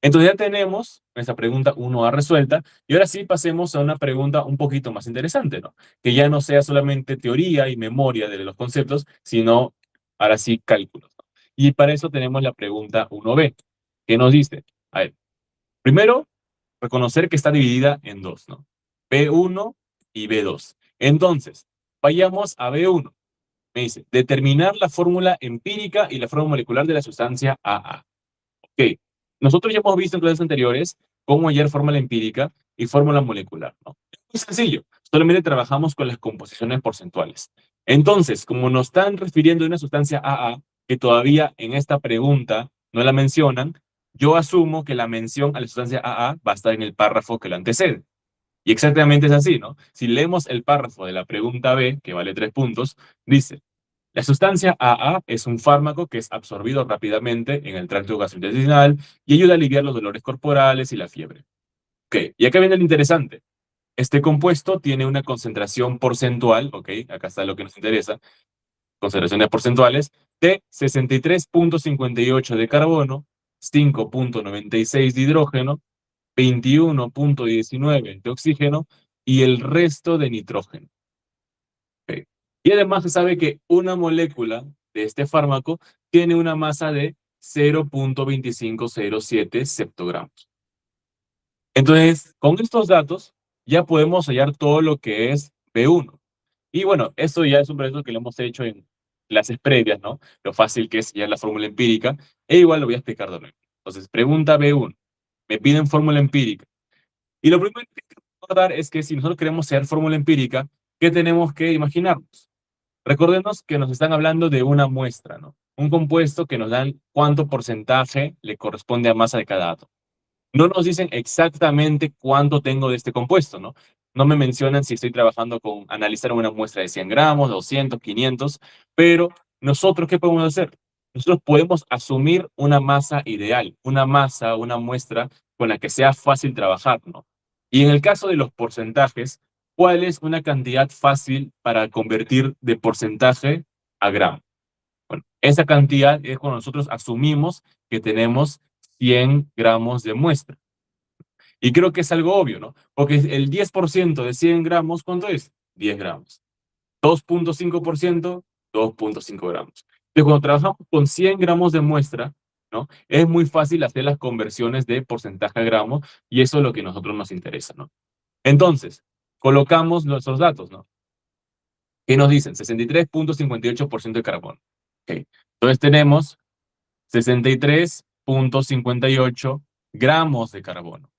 Entonces ya tenemos nuestra pregunta 1A resuelta y ahora sí pasemos a una pregunta un poquito más interesante, ¿no? Que ya no sea solamente teoría y memoria de los conceptos, sino ahora sí cálculos, ¿no? Y para eso tenemos la pregunta 1B, que nos dice, a ver, primero, reconocer que está dividida en dos, ¿no? B1 y B2. Entonces, vayamos a B1. Me dice, determinar la fórmula empírica y la fórmula molecular de la sustancia AA. Ok, nosotros ya hemos visto en clases anteriores cómo hallar fórmula empírica y fórmula molecular, ¿no? Es muy sencillo, solamente trabajamos con las composiciones porcentuales. Entonces, como nos están refiriendo a una sustancia AA, que todavía en esta pregunta no la mencionan, yo asumo que la mención a la sustancia AA va a estar en el párrafo que la antecede. Y exactamente es así, ¿no? Si leemos el párrafo de la pregunta B, que vale 3 puntos, dice, la sustancia AA es un fármaco que es absorbido rápidamente en el tracto gastrointestinal y ayuda a aliviar los dolores corporales y la fiebre. Ok, y acá viene lo interesante. Este compuesto tiene una concentración porcentual, ok, acá está lo que nos interesa, concentraciones porcentuales, de 63,58 de carbono, 5,96 de hidrógeno, 21,19 de oxígeno y el resto de nitrógeno. Ok. Y además se sabe que una molécula de este fármaco tiene una masa de 0,2507 septogramos. Entonces, con estos datos ya podemos hallar todo lo que es B1. Y bueno, esto ya es un proceso que lo hemos hecho en clases previas, ¿no? Lo fácil que es ya la fórmula empírica. E igual lo voy a explicar de nuevo. Entonces, pregunta B1. Me piden fórmula empírica. Y lo primero que hay que recordar es que si nosotros queremos hacer fórmula empírica, ¿qué tenemos que imaginarnos? Recordemos que nos están hablando de una muestra, ¿no? Un compuesto que nos dan cuánto porcentaje le corresponde a masa de cada átomo. No nos dicen exactamente cuánto tengo de este compuesto, ¿no? No me mencionan si estoy trabajando con analizar una muestra de 100 gramos, 200, 500, pero nosotros, ¿qué podemos hacer? Nosotros podemos asumir una masa ideal, una masa, una muestra con la que sea fácil trabajar, ¿no? Y en el caso de los porcentajes, ¿cuál es una cantidad fácil para convertir de porcentaje a gramo? Bueno, esa cantidad es cuando nosotros asumimos que tenemos 100 gramos de muestra. Y creo que es algo obvio, ¿no? Porque el 10% de 100 gramos, ¿cuánto es? 10 gramos. 2,5%, 2,5 gramos. Entonces, cuando trabajamos con 100 gramos de muestra, ¿no? Es muy fácil hacer las conversiones de porcentaje a gramo y eso es lo que a nosotros nos interesa, ¿no? Entonces, colocamos nuestros datos, ¿no? ¿Qué nos dicen? 63,58% de carbono. Ok. Entonces tenemos 63,58 gramos de carbono.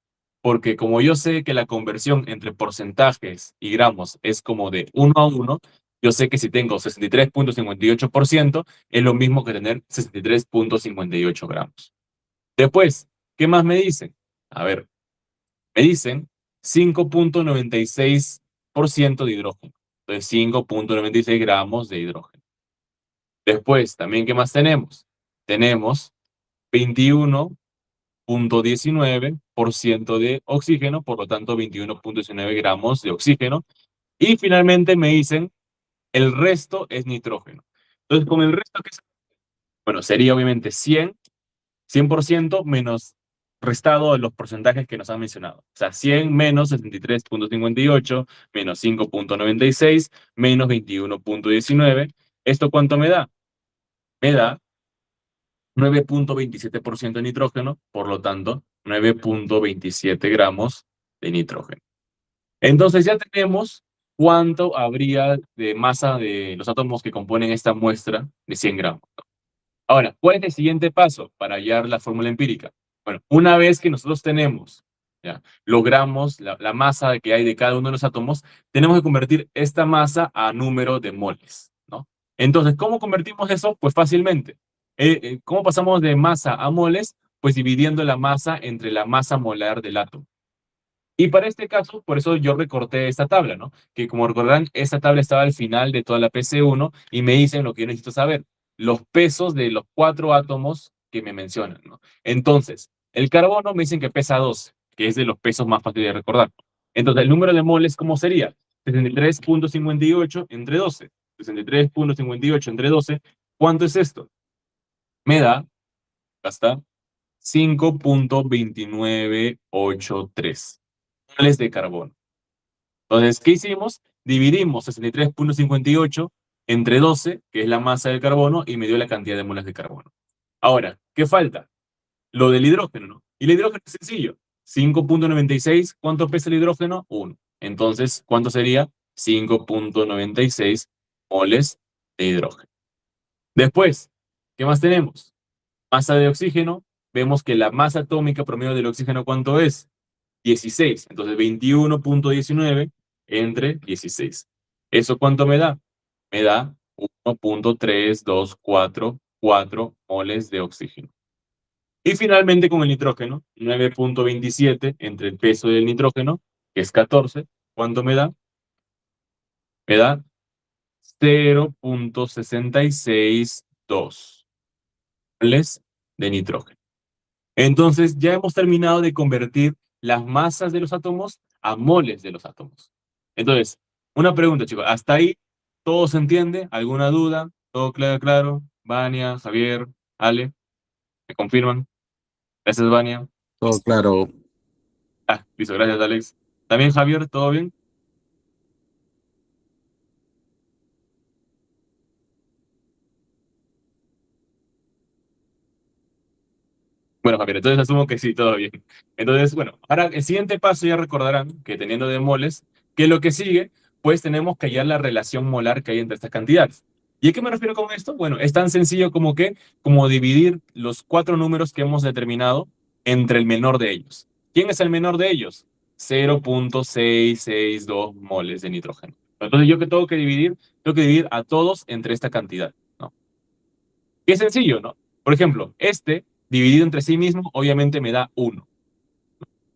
Porque como yo sé que la conversión entre porcentajes y gramos es como de 1 a 1, yo sé que si tengo 63,58% es lo mismo que tener 63,58 gramos. Después, ¿qué más me dicen? A ver, me dicen 5,96% de hidrógeno. Entonces 5,96 gramos de hidrógeno. Después, también, ¿qué más tenemos? Tenemos 21,19% de oxígeno, por lo tanto 21,19 gramos de oxígeno. Y finalmente me dicen, el resto es nitrógeno. Entonces, con el resto, ¿qué es? Bueno, sería obviamente 100% menos restado de los porcentajes que nos han mencionado. O sea, 100 menos 63,58, menos 5,96, menos 21,19. ¿Esto cuánto me da? Me da 9,27% de nitrógeno, por lo tanto, 9,27 gramos de nitrógeno. Entonces ya tenemos cuánto habría de masa de los átomos que componen esta muestra de 100 gramos. Ahora, ¿cuál es el siguiente paso para hallar la fórmula empírica? Bueno, una vez que nosotros tenemos, ya, logramos la masa que hay de cada uno de los átomos, tenemos que convertir esta masa a número de moles, ¿no? Entonces, ¿cómo convertimos eso? Pues fácilmente. ¿Cómo pasamos de masa a moles? Pues dividiendo la masa entre la masa molar del átomo. Y para este caso, por eso yo recorté esta tabla, ¿no? Que como recordarán, esta tabla estaba al final de toda la PC1 y me dicen lo que yo necesito saber, los pesos de los 4 átomos que me mencionan, ¿no? Entonces, el carbono me dicen que pesa 12, que es de los pesos más fáciles de recordar. Entonces, el número de moles, ¿cómo sería? 63,58 entre 12. 63,58 entre 12. ¿Cuánto es esto? Me da, acá está, 5.2983 moles de carbono. Entonces, ¿qué hicimos? Dividimos 63.58 entre 12, que es la masa del carbono, y me dio la cantidad de moles de carbono. Ahora, ¿qué falta? Lo del hidrógeno, ¿no? Y el hidrógeno es sencillo. 5.96, ¿cuánto pesa el hidrógeno? 1. Entonces, ¿cuánto sería? 5.96 moles de hidrógeno. Después, ¿qué más tenemos? Masa de oxígeno. Vemos que la masa atómica promedio del oxígeno, ¿cuánto es? 16. Entonces, 21.19 entre 16. ¿Eso cuánto me da? Me da 1.3244 moles de oxígeno. Y finalmente con el nitrógeno, 9.27 entre el peso del nitrógeno, que es 14. ¿Cuánto me da? Me da 0.662 moles de nitrógeno. Entonces ya hemos terminado de convertir las masas de los átomos a moles de los átomos. Entonces, una pregunta, chicos. ¿Hasta ahí todo se entiende? ¿Alguna duda? ¿Todo claro, claro? Vania, Javier, Ale, ¿me confirman? Gracias, Vania. Todo claro. Ah, listo, gracias, Alex. También, Javier, ¿todo bien? Bueno, Javier, entonces asumo que sí, todo bien. Entonces, bueno, ahora el siguiente paso ya recordarán que teniendo de moles, que lo que sigue, pues tenemos que hallar la relación molar que hay entre estas cantidades. ¿Y a qué me refiero con esto? Bueno, es tan sencillo como que, como dividir los 4 números que hemos determinado entre el menor de ellos. ¿Quién es el menor de ellos? 0.662 moles de nitrógeno. Entonces, ¿yo qué tengo que dividir? Tengo que dividir a todos entre esta cantidad, ¿no? Qué sencillo, ¿no? Por ejemplo, este dividido entre sí mismo, obviamente me da 1.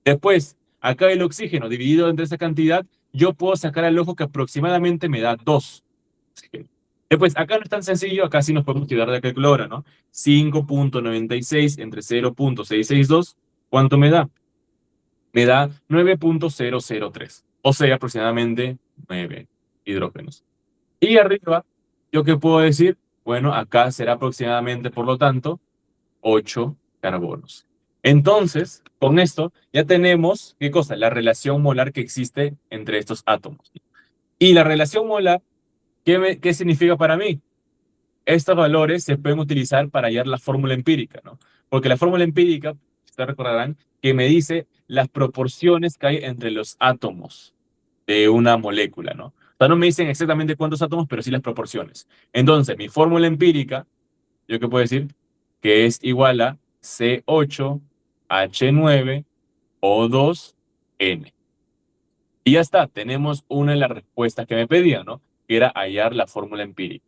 Después, acá el oxígeno dividido entre esa cantidad, yo puedo sacar al ojo que aproximadamente me da 2. Después, acá no es tan sencillo, acá sí nos podemos tirar de la calculadora, ¿no? 5.96 entre 0.662, ¿cuánto me da? Me da 9.003, o sea, aproximadamente 9 hidrógenos. Y arriba, ¿yo qué puedo decir? Bueno, acá será aproximadamente, por lo tanto, 8 carbonos. Entonces, con esto ya tenemos, ¿qué cosa? La relación molar que existe entre estos átomos. Y la relación molar, ¿qué significa para mí? Estos valores se pueden utilizar para hallar la fórmula empírica, ¿no? Porque la fórmula empírica, ustedes recordarán, que me dice las proporciones que hay entre los átomos de una molécula, ¿no? O sea, no me dicen exactamente cuántos átomos, pero sí las proporciones. Entonces, mi fórmula empírica, ¿yo qué puedo decir? Que es igual a C8H9O2N. Y ya está, tenemos una de las respuestas que me pedía, ¿no? Que era hallar la fórmula empírica.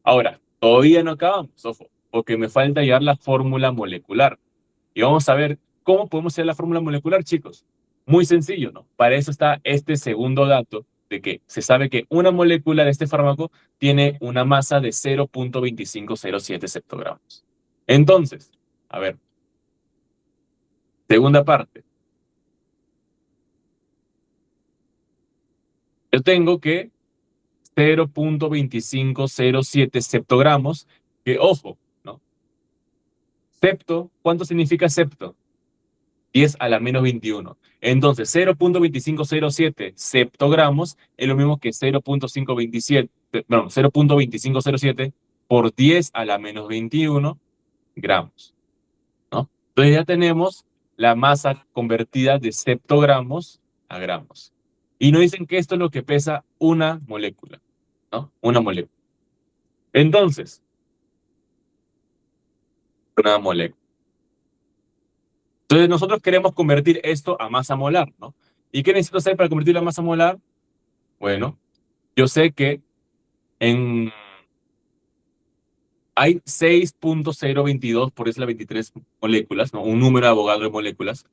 Ahora, todavía no acabamos, ojo, porque me falta hallar la fórmula molecular. Y vamos a ver cómo podemos hallar la fórmula molecular, chicos. Muy sencillo, ¿no? Para eso está este segundo dato de que se sabe que una molécula de este fármaco tiene una masa de 0.2507 septogramos. Entonces, a ver, segunda parte. Yo tengo que 0.2507 septogramos, que ojo, ¿no? Septo, ¿cuánto significa septo? 10 a la menos 21. Entonces, 0.2507 septogramos es lo mismo que 0.527, perdón, 0.2507 por 10 a la menos 21 gramos, ¿no? Entonces ya tenemos la masa convertida de septogramos a gramos. Y nos dicen que esto es lo que pesa una molécula, ¿no? Una molécula. Entonces, una molécula. Entonces nosotros queremos convertir esto a masa molar, ¿no? ¿Y qué necesito hacer para convertirlo a masa molar? Bueno, yo sé que en, hay 6.022, por eso la 23 moléculas, ¿no? Un número de Avogadro de moléculas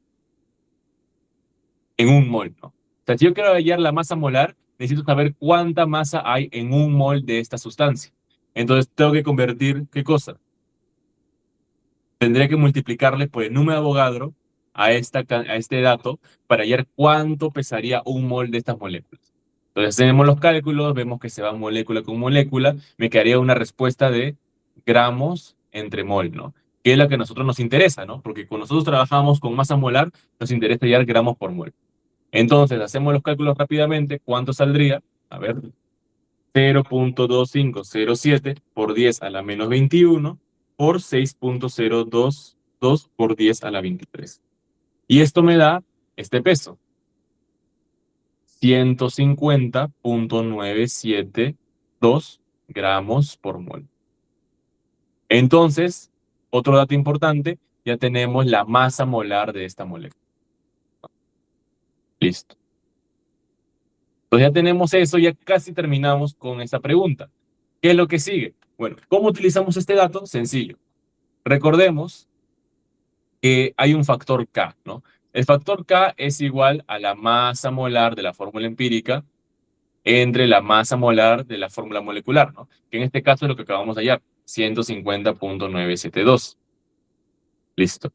en un mol, ¿no? O sea, si yo quiero hallar la masa molar, necesito saber cuánta masa hay en un mol de esta sustancia. Entonces tengo que convertir, ¿qué cosa? Tendré que multiplicarle por el número de Avogadro a este dato para hallar cuánto pesaría un mol de estas moléculas. Entonces hacemos los cálculos, vemos que se va molécula con molécula, me quedaría una respuesta de gramos entre mol, ¿no? que es la que a nosotros nos interesa, ¿no? Porque cuando nosotros trabajamos con masa molar, nos interesa hallar gramos por mol. Entonces, hacemos los cálculos rápidamente. ¿Cuánto saldría? A ver, 0.2507 por 10 a la menos 21 por 6.022 por 10 a la 23. Y esto me da este peso, 150.972 gramos por mol. Entonces, otro dato importante, ya tenemos la masa molar de esta molécula. Listo. Entonces ya tenemos eso, ya casi terminamos con esta pregunta. ¿Qué es lo que sigue? Bueno, ¿cómo utilizamos este dato? Sencillo. Recordemos que hay un factor K, ¿no? El factor K es igual a la masa molar de la fórmula empírica entre la masa molar de la fórmula molecular, ¿no? Que en este caso es lo que acabamos de hallar, 150.972. Listo.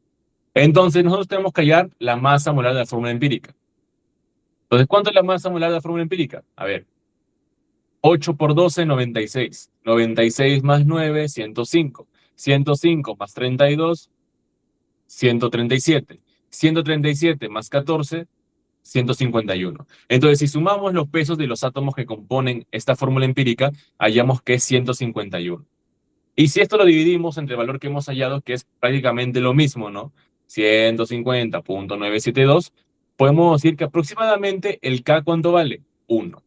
Entonces nosotros tenemos que hallar la masa molar de la fórmula empírica. Entonces, ¿cuánto es la masa molar de la fórmula empírica? A ver, 8 por 12, 96. 96 más 9, 105. 105 más 32, 137. 137 más 14, 151. Entonces, si sumamos los pesos de los átomos que componen esta fórmula empírica, hallamos que es 151. Y si esto lo dividimos entre el valor que hemos hallado, que es prácticamente lo mismo, ¿no? 150.972, podemos decir que aproximadamente el K, ¿cuánto vale? 1.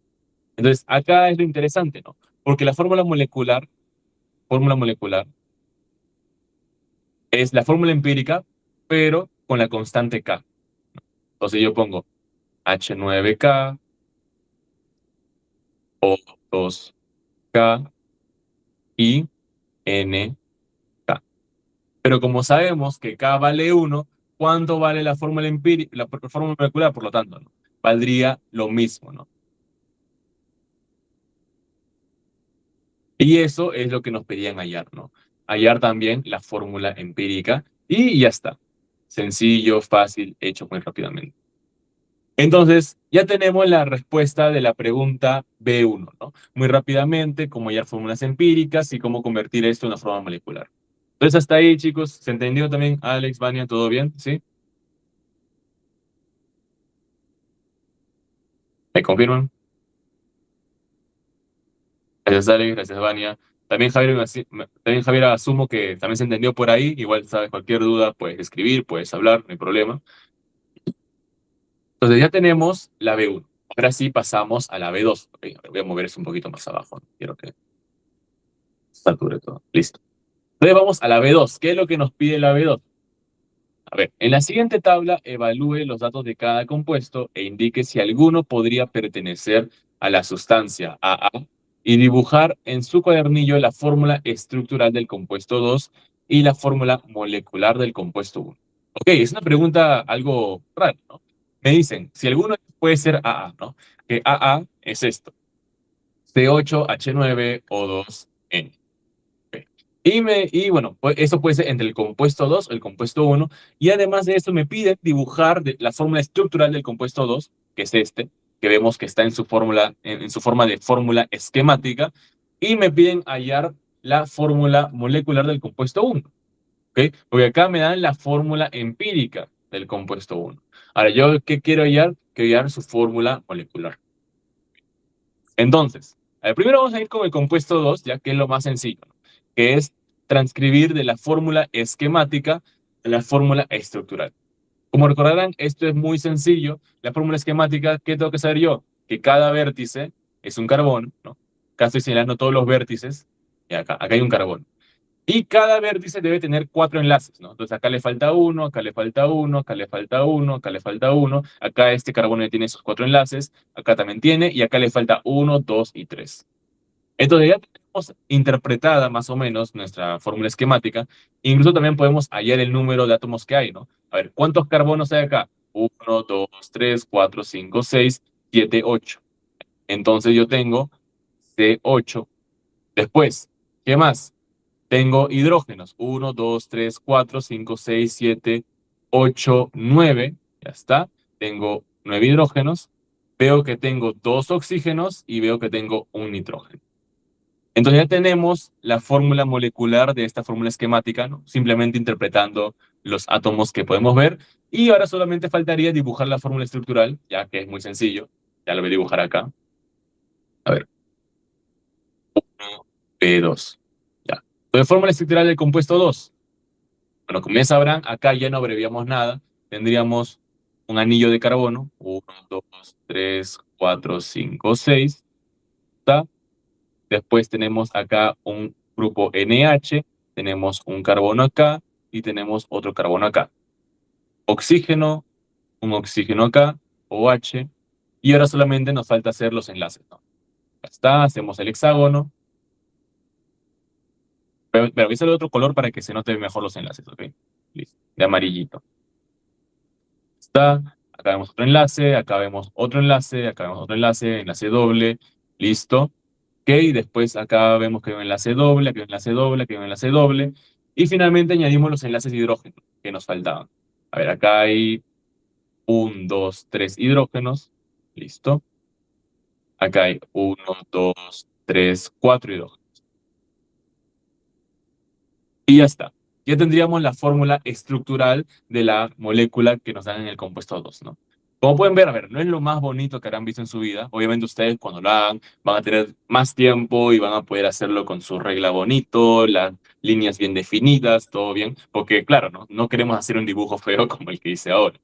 Entonces, acá es lo interesante, ¿no? Porque la fórmula molecular es la fórmula empírica, pero con la constante K. Entonces yo pongo H9K, O2K y NK. Pero como sabemos que K vale 1, ¿cuánto vale la fórmula empírica, la fórmula molecular? Por lo tanto, ¿no? Valdría lo mismo, ¿no? Y eso es lo que nos pedían hallar, ¿no? Hallar también la fórmula empírica y ya está. Sencillo, fácil, hecho muy rápidamente. Entonces, ya tenemos la respuesta de la pregunta B1, ¿no? Muy rápidamente, cómo hallar fórmulas empíricas y cómo convertir esto en una forma molecular. Entonces, hasta ahí, chicos. ¿Se entendió también, Alex, Vania? ¿Todo bien? ¿Sí? ¿Me confirman? Gracias, Alex. Gracias, Vania. También Javier, asumo que también se entendió por ahí. Igual, sabes, cualquier duda puedes escribir, puedes hablar, no hay problema. Entonces, ya tenemos la B1. Ahora sí pasamos a la B2. Ok, voy a mover eso un poquito más abajo, ¿no? Quiero que sature todo. Listo. Entonces vamos a la B2. ¿Qué es lo que nos pide la B2? A ver, en la siguiente tabla evalúe los datos de cada compuesto e indique si alguno podría pertenecer a la sustancia AA y dibujar en su cuadernillo la fórmula estructural del compuesto 2 y la fórmula molecular del compuesto 1. Ok, es una pregunta algo rara, ¿no? Me dicen, si alguno puede ser AA, ¿no? Que AA es esto, C8H9O2N. Ok. Y bueno, pues eso puede ser entre el compuesto 2 o el compuesto 1. Y además de eso me piden dibujar la fórmula estructural del compuesto 2, que es este, que vemos que está en su fórmula, en su forma de fórmula esquemática. Y me piden hallar la fórmula molecular del compuesto 1. ¿Ok? Porque acá me dan la fórmula empírica del compuesto 1. Ahora, ¿yo qué quiero hallar? Quiero hallar su fórmula molecular. Entonces, primero vamos a ir con el compuesto 2, ya que es lo más sencillo, ¿no? Que es transcribir de la fórmula esquemática a la fórmula estructural. Como recordarán, esto es muy sencillo. La fórmula esquemática, ¿qué tengo que saber yo? Que cada vértice es un carbón, ¿no? Acá estoy señalando todos los vértices, y acá hay un carbón. Y cada vértice debe tener 4 enlaces, ¿no? Entonces acá le falta uno, acá le falta uno, acá le falta uno, acá le falta uno, acá este carbono ya tiene esos 4 enlaces, acá también tiene, y acá le falta uno, 2 y 3. Entonces ya tenemos interpretada más o menos nuestra fórmula esquemática. Incluso también podemos hallar el número de átomos que hay, ¿no? A ver, ¿cuántos carbonos hay acá? Uno, 2, 3, 4, 5, 6, 7, 8. Entonces yo tengo C8. Después, ¿qué más? Tengo hidrógenos. Uno, 2, 3, 4, 5, 6, 7, 8, 9. Ya está. Tengo 9 hidrógenos. Veo que tengo 2 oxígenos y veo que tengo un nitrógeno. Entonces ya tenemos la fórmula molecular de esta fórmula esquemática, ¿no? Simplemente interpretando los átomos que podemos ver. Y ahora solamente faltaría dibujar la fórmula estructural, ya que es muy sencillo. Ya lo voy a dibujar acá. A ver, P2. Ya. Entonces, fórmula estructural del compuesto 2. Bueno, como ya sabrán, acá ya no abreviamos nada. Tendríamos un anillo de carbono. 1, 2, 3, 4, 5, 6. ¿Está? Después tenemos acá un grupo NH. Tenemos un carbono acá y tenemos otro carbono acá. Oxígeno, un oxígeno acá, OH. Y ahora solamente nos falta hacer los enlaces, ¿no? Ya está, hacemos el hexágono. Pero voy a hacer otro color para que se note mejor los enlaces, ¿ok? Listo, de amarillito. Está, acá vemos otro enlace, acá vemos otro enlace, acá vemos otro enlace, enlace doble, listo. Ok, después acá vemos que hay un enlace doble, aquí hay un enlace doble, aquí hay un enlace doble. Y finalmente añadimos los enlaces de hidrógeno que nos faltaban. A ver, acá hay 1, 2, 3 hidrógenos, listo. Acá hay 1, 2, 3, 4 hidrógenos. Y ya está. Ya tendríamos la fórmula estructural de la molécula que nos dan en el compuesto 2, ¿no? Como pueden ver, a ver, no es lo más bonito que habrán visto en su vida. Obviamente ustedes cuando lo hagan van a tener más tiempo y van a poder hacerlo con su regla bonito, las líneas bien definidas, todo bien. Porque claro, no queremos hacer un dibujo feo como el que hice ahora.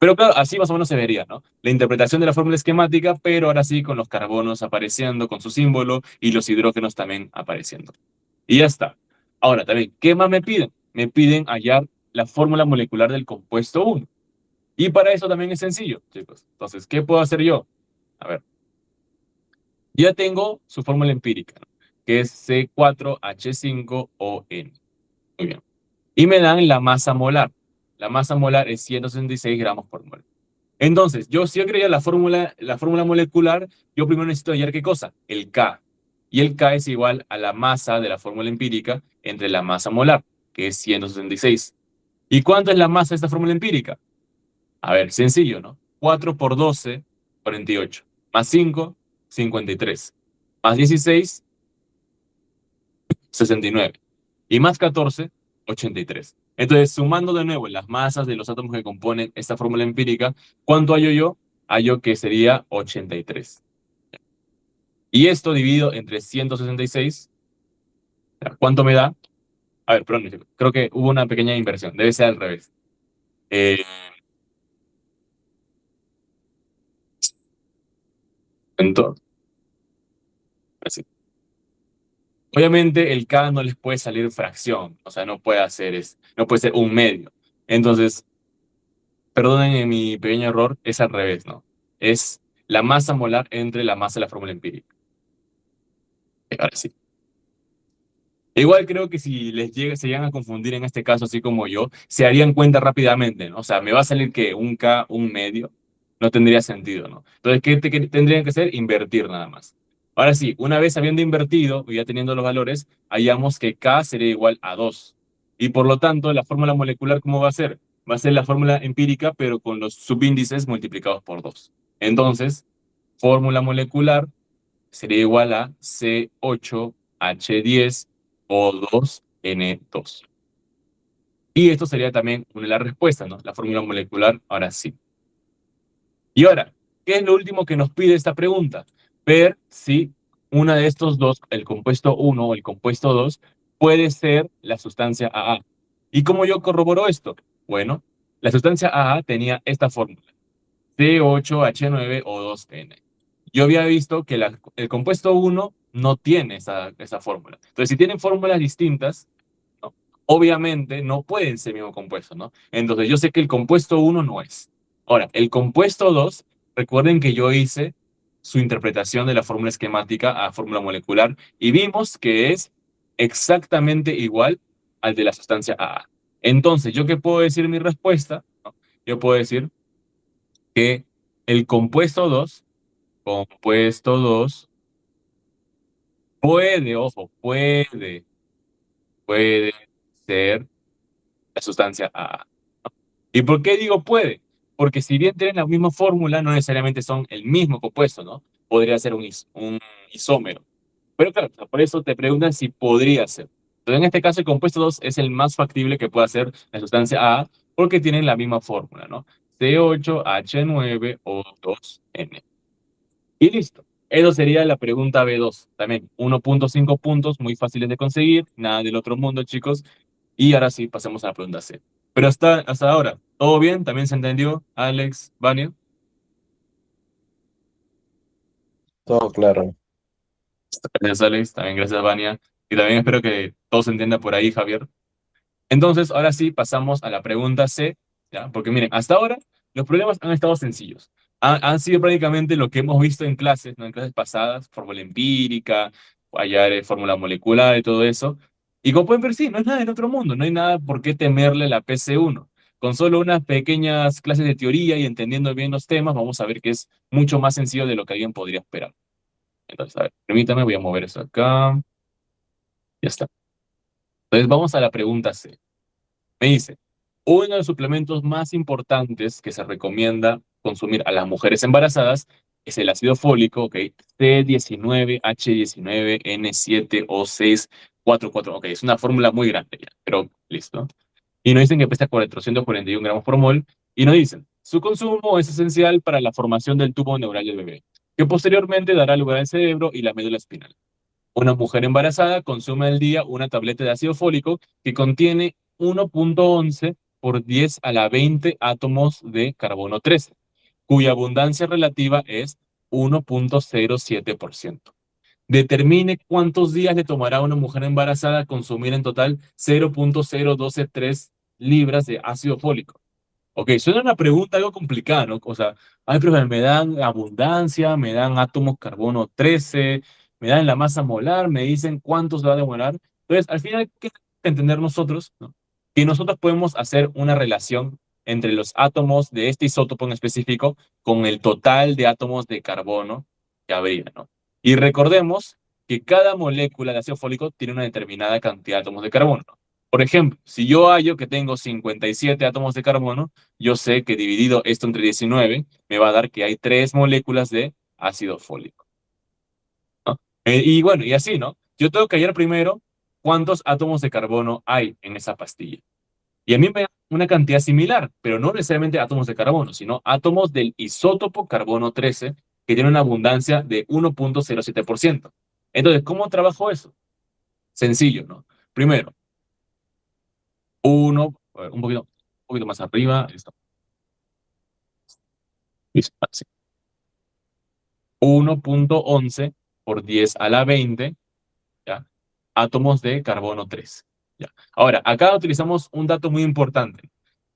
Pero claro, así más o menos se vería, ¿no? La interpretación de la fórmula esquemática, pero ahora sí con los carbonos apareciendo con su símbolo y los hidrógenos también apareciendo. Y ya está. Ahora también, ¿qué más me piden? Me piden hallar la fórmula molecular del compuesto 1. Y para eso también es sencillo, chicos. Entonces, ¿qué puedo hacer yo? A ver, ya tengo su fórmula empírica, ¿no? Que es C4H5ON. Muy bien. Y me dan la masa molar. La masa molar es 166 gramos por mol. Entonces, si yo quería la fórmula molecular, yo primero necesito hallar qué cosa, el K. Y el K es igual a la masa de la fórmula empírica entre la masa molar, que es 166. ¿Y cuánto es la masa de esta fórmula empírica? A ver, sencillo, ¿no? 4 por 12, 48. Más 5, 53. Más 16, 69. Y más 14, 83. Entonces, sumando de nuevo las masas de los átomos que componen esta fórmula empírica, ¿cuánto hallo yo? Hallo que sería 83. Y esto dividido entre 166, ¿cuánto me da? A ver, perdón, creo que hubo una pequeña inversión. Debe ser al revés. Eh, entonces, así. Obviamente el K no les puede salir fracción, o sea, no puede ser un medio. Entonces, perdonen mi pequeño error, es al revés, ¿no? Es la masa molar entre la masa de la fórmula empírica. Ahora sí. Igual creo que si se llegan a confundir en este caso, así como yo, se harían cuenta rápidamente, ¿no? O sea, me va a salir que un K, un medio, no tendría sentido, ¿no? Entonces, ¿qué tendrían que hacer? Invertir nada más. Ahora sí, una vez habiendo invertido y ya teniendo los valores, hallamos que K sería igual a 2. Y por lo tanto, la fórmula molecular, ¿cómo va a ser? Va a ser la fórmula empírica, pero con los subíndices multiplicados por 2. Entonces, fórmula molecular sería igual a C8H10O2N2. Y esto sería también una de las respuestas, ¿no? La fórmula molecular, ahora sí. Y ahora, ¿qué es lo último que nos pide esta pregunta? Ver si una de estos dos, el compuesto 1 o el compuesto 2, puede ser la sustancia AA. ¿Y cómo yo corroboro esto? Bueno, la sustancia AA tenía esta fórmula. C8H9O2N. Yo había visto que el compuesto 1 no tiene esa fórmula. Entonces, si tienen fórmulas distintas, ¿no? Obviamente no pueden ser el mismo compuesto, ¿no? Entonces, yo sé que el compuesto 1 no es. Ahora, el compuesto 2, recuerden que yo hice su interpretación de la fórmula esquemática a fórmula molecular y vimos que es exactamente igual al de la sustancia AA. Entonces, ¿yo qué puedo decir en mi respuesta? ¿No? Yo puedo decir que el compuesto 2 puede, ojo, puede ser la sustancia AA. ¿Y por qué digo puede? Porque si bien tienen la misma fórmula, no necesariamente son el mismo compuesto, ¿no? Podría ser un isómero. Pero claro, por eso te preguntan si podría ser. Entonces, en este caso, el compuesto 2 es el más factible que pueda ser la sustancia A, porque tienen la misma fórmula, ¿no? C8H9O2N. Y listo. Eso sería la pregunta B2. También 1.5 puntos, muy fáciles de conseguir, nada del otro mundo, chicos. Y ahora sí, pasemos a la pregunta C. Pero hasta ahora, ¿todo bien? ¿También se entendió, Alex, Vania? Todo claro. Gracias, Alex. También gracias, Vania. Y también espero que todo se entienda por ahí, Javier. Entonces, ahora sí, pasamos a la pregunta C, ¿ya? Porque miren, hasta ahora los problemas han estado sencillos. Han sido prácticamente lo que hemos visto en clases, ¿no? En clases pasadas, fórmula empírica, hallar fórmula molecular y todo eso. Y como pueden ver, sí, no es nada del otro mundo, no hay nada por qué temerle a la PC1. Con solo unas pequeñas clases de teoría y entendiendo bien los temas, vamos a ver que es mucho más sencillo de lo que alguien podría esperar. Entonces, a ver, permítame, voy a mover eso acá. Ya está. Entonces, vamos a la pregunta C. Me dice, uno de los suplementos más importantes que se recomienda consumir a las mujeres embarazadas es el ácido fólico, ok, C19H19N7O644, ok, es una fórmula muy grande ya, pero listo. Y nos dicen que pesa 441 gramos por mol, y nos dicen, su consumo es esencial para la formación del tubo neural del bebé, que posteriormente dará lugar al cerebro y la médula espinal. Una mujer embarazada consume al día una tableta de ácido fólico que contiene 1.11 por 10 a la 20 átomos de carbono 13, cuya abundancia relativa es 1.07%. Determine cuántos días le tomará a una mujer embarazada consumir en total 0.0123 libras de ácido fólico. Ok, suena una pregunta algo complicada, ¿no? O sea, ay, pero me dan abundancia, me dan átomos carbono 13, me dan la masa molar, me dicen cuántos va a demorar. Entonces, al final, ¿qué tenemos que entender nosotros, no? Que nosotros podemos hacer una relación entre los átomos de este isótopo en específico con el total de átomos de carbono que habría, ¿no? Y recordemos que cada molécula de ácido fólico tiene una determinada cantidad de átomos de carbono, ¿no? Por ejemplo, si yo hallo que tengo 57 átomos de carbono, yo sé que dividido esto entre 19 me va a dar que hay 3 moléculas de ácido fólico, ¿no? Y bueno, y así, ¿no? Yo tengo que hallar primero cuántos átomos de carbono hay en esa pastilla. Y a mí me da una cantidad similar, pero no necesariamente átomos de carbono, sino átomos del isótopo carbono 13, que tiene una abundancia de 1.07%. Entonces, ¿cómo trabajo eso? Sencillo, ¿no? Primero, un poquito más arriba, listo. Listo, así. 1.11 por 10 a la 20, ¿ya? Átomos de carbono 3. ¿Ya? Ahora, acá utilizamos un dato muy importante,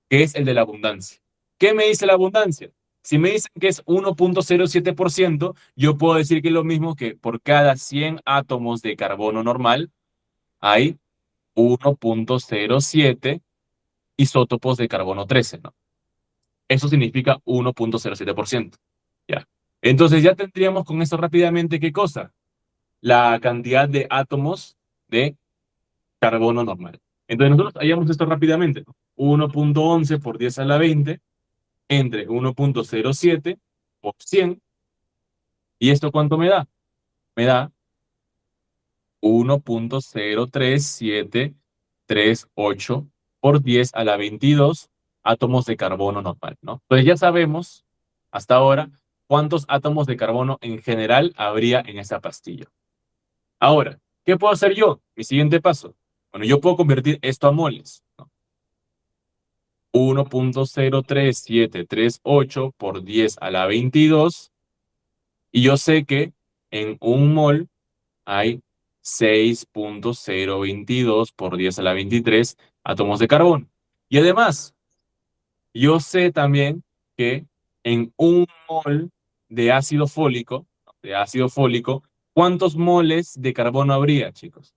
que es el de la abundancia. ¿Qué me dice la abundancia? Si me dicen que es 1.07%, yo puedo decir que es lo mismo que por cada 100 átomos de carbono normal hay 1.07 isótopos de carbono 13, ¿no? Eso significa 1.07%. ¿Ya? Entonces ya tendríamos con eso rápidamente, ¿qué cosa? La cantidad de átomos de carbono normal. Entonces nosotros hallamos esto rápidamente, ¿no? 1.11 por 10 a la 20 entre 1.07 por 100. ¿Y esto cuánto me da? Me da 1.03738 por 10 a la 22 átomos de carbono normal, ¿no? Entonces ya sabemos hasta ahora cuántos átomos de carbono en general habría en esa pastilla. Ahora, ¿qué puedo hacer yo? Mi siguiente paso. Bueno, yo puedo convertir esto a moles, ¿no? 1.03738 por 10 a la 22. Y yo sé que en un mol hay 6.022 por 10 a la 23 átomos de carbono. Y además, yo sé también que en un mol de ácido fólico, ¿cuántos moles de carbono habría, chicos?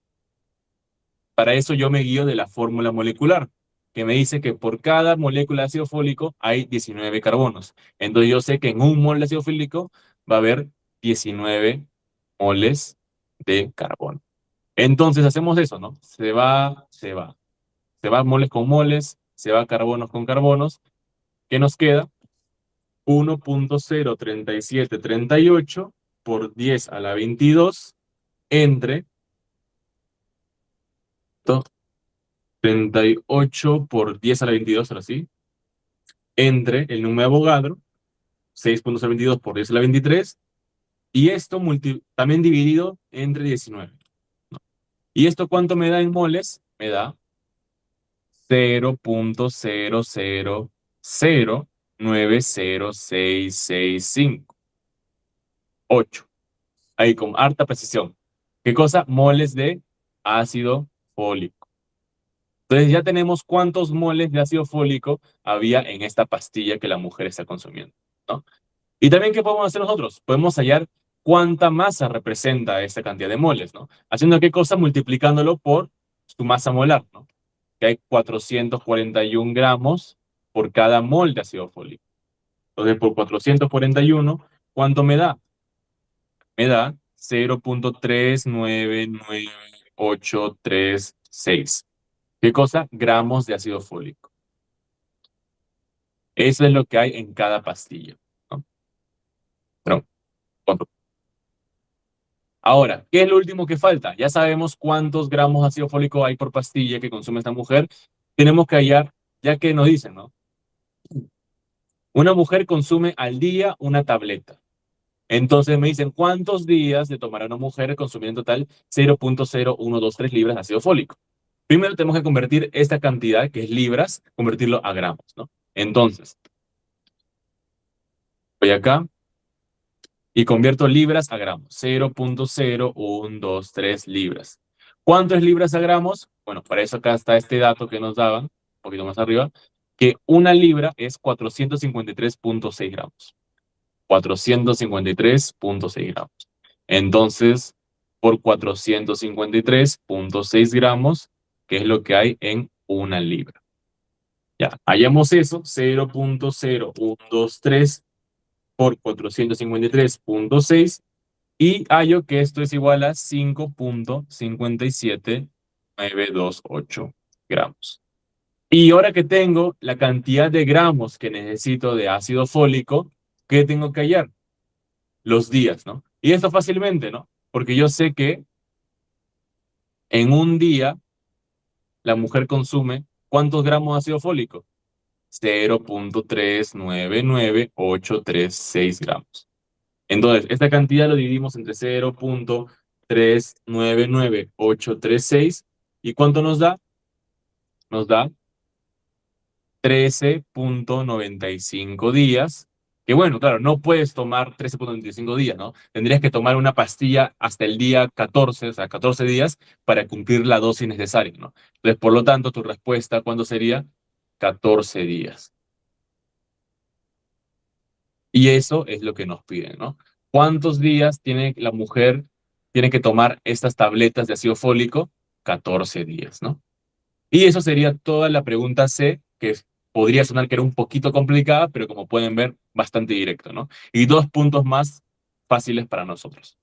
Para eso yo me guío de la fórmula molecular, que me dice que por cada molécula de ácido fólico hay 19 carbonos. Entonces yo sé que en un mol de ácido fólico va a haber 19 moles de carbono. Entonces hacemos eso, ¿no? Se va moles con moles, se va carbonos con carbonos. ¿Qué nos queda? 1.03738 por 10 a la 22 entre 38 por 10 a la 22, ahora sí, entre el número de Avogadro, 6.022 por 10 a la 23, y esto también dividido entre 19. ¿No? ¿Y esto cuánto me da en moles? Me da 0.000906665. 8. Ahí con harta precisión. ¿Qué cosa? Moles de ácido fólico. Entonces ya tenemos cuántos moles de ácido fólico había en esta pastilla que la mujer está consumiendo, ¿no? Y también, ¿qué podemos hacer nosotros? Podemos hallar cuánta masa representa esta cantidad de moles, ¿no? ¿Haciendo qué cosa? Multiplicándolo por su masa molar, ¿no? Que hay 441 gramos por cada mol de ácido fólico. Entonces, por 441, ¿cuánto me da? Me da 0.399836. ¿Qué cosa? Gramos de ácido fólico. Eso es lo que hay en cada pastilla, ¿no? Pero, ¿cuánto? Ahora, ¿qué es lo último que falta? Ya sabemos cuántos gramos de ácido fólico hay por pastilla que consume esta mujer. Tenemos que hallar, ya que nos dicen, ¿no? Una mujer consume al día una tableta. Entonces me dicen, ¿cuántos días le tomará a una mujer consumir en total 0.0123 libras de ácido fólico? Primero tenemos que convertir esta cantidad, que es libras, convertirlo a gramos, ¿no? Entonces, voy acá y convierto libras a gramos. 0.0123 libras. ¿Cuánto es libras a gramos? Bueno, para eso acá está este dato que nos daban, un poquito más arriba, que una libra es 453.6 gramos. 453.6 gramos. Entonces, por 453.6 gramos, ¿qué es lo que hay en una libra? Ya, hallamos eso, 0.0123 por 453.6 y hallo que esto es igual a 5.57928 gramos. Y ahora que tengo la cantidad de gramos que necesito de ácido fólico, ¿qué tengo que hallar? Los días, ¿no? Y esto fácilmente, ¿no? Porque yo sé que en un día la mujer consume ¿cuántos gramos de ácido fólico? 0.399836 gramos. Entonces, esta cantidad lo dividimos entre 0.399836. ¿Y cuánto nos da? Nos da 13.95 días. Que bueno, claro, no puedes tomar 13.95 días, ¿no? Tendrías que tomar una pastilla hasta el día 14, o sea, 14 días, para cumplir la dosis necesaria, ¿no? Entonces, por lo tanto, tu respuesta, ¿cuándo sería? 14 días. Y eso es lo que nos piden, ¿no? ¿Cuántos días tiene la mujer, tiene que tomar estas tabletas de ácido fólico? 14 días, ¿no? Y eso sería toda la pregunta C, que podría sonar que era un poquito complicada, pero como pueden ver, bastante directo, ¿no? Y dos puntos más fáciles para nosotros.